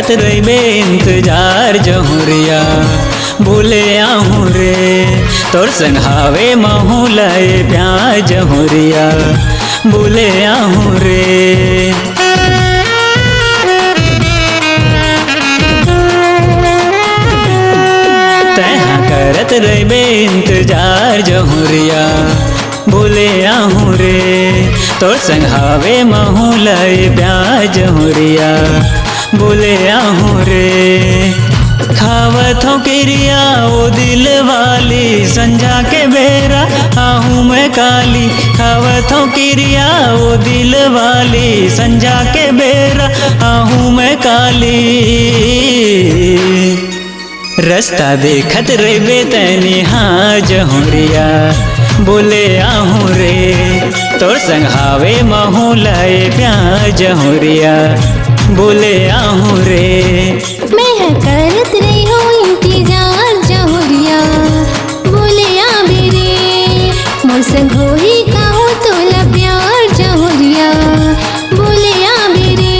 करत रहिबे इंतजार जहुरिया बोले आहूँ रे तोर संघावे महू लय प्यार जहुरिया बोले आहूँ रे। तहाँ करत रहिबे इंतजार जहुरिया बोले आहूँ रे तोर संघावे महू लय प्यार जहुरिया बोले आहूँ रे। खावत हो किरिया ओ दिल वाली संझा के बेरा आहूँ मैं काली खावत हो किरिया ओ दिल वाली संझा के बेरा आहूँ मैं काली। रास्ता देखत रहिबे तैनी हाँ जहुरिया बोले आहूँ रे तोर संघावे महू लय प्यार जहुरिया बोले आहूँ रे। मैं करत रही हूँ इंतजार जहुरिया बोले आबे रे मोर संग होई कहूँ तोला प्यार जहुरिया बोले आबे रे।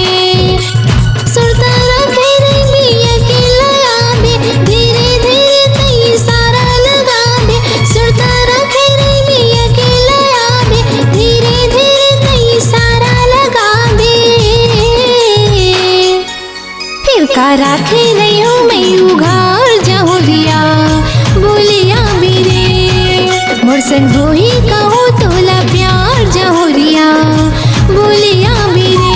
सुरता रखे रे बिया के लगाबे धीरे धीरे तई सारा लगाबे सुरता रखे रे बिया के लगाबे धीरे धीरे तई सारा लगाबे। फिर का राखे रही हूँ मैं उघार जहुरिया बोले आबे रे मोर संग होई कहूँ तोला प्यार जहुरिया बोले आबे रे।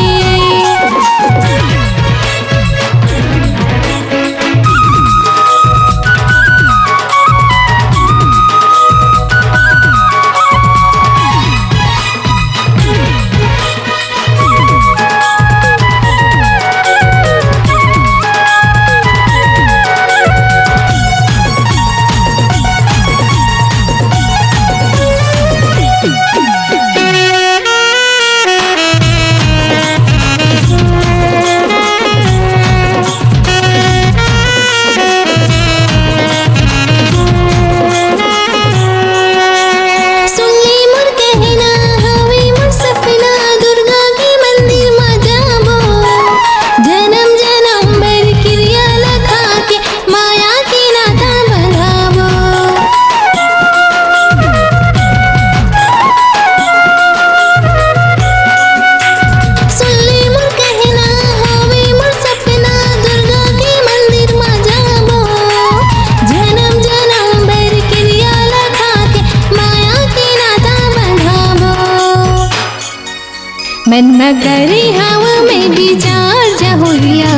मन न करे हवा में विचार जहुरिया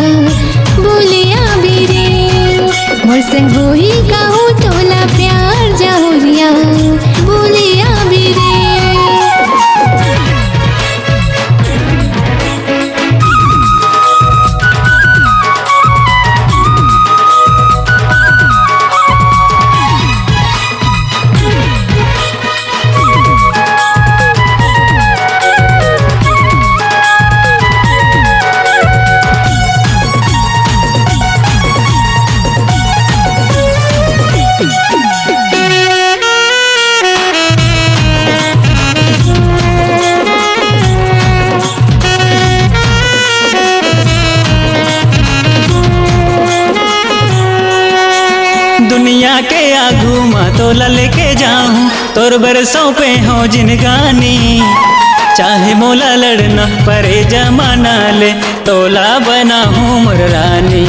बोले आबे रे मोर संग होई कहूँ तोला प्यार जहुरिया बोले आबे रे। दुनिया के आगू मा तोला लेके जाऊँ तोर बरसों पे हो जिनगानी चाहे मोला लड़ना परे जमाना ले तोला बना हूँ मोर रानी।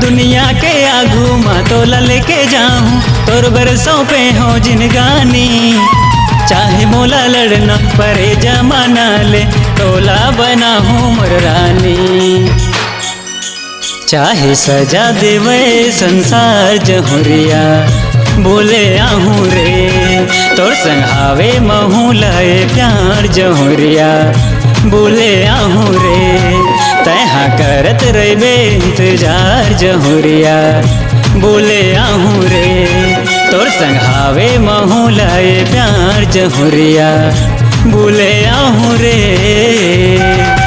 दुनिया के आगू मा तोला लेके जाऊँ तोर बरसों पे हो जिनगानी चाहे मोला लड़ना परे जमाना ले तोला बना हूँ मोर रानी। चाहे सजा देवे संसार जहुरिया बोले आहूँ रे तोर संघावे महू लय प्यार जहुरिया बोले आहूँ रे। तहाँ करत रहिबे इंतजार जहुरिया बोले आहूँ रे तोर संघावे महू लय प्यार जहुरिया बोले आहूँ रे।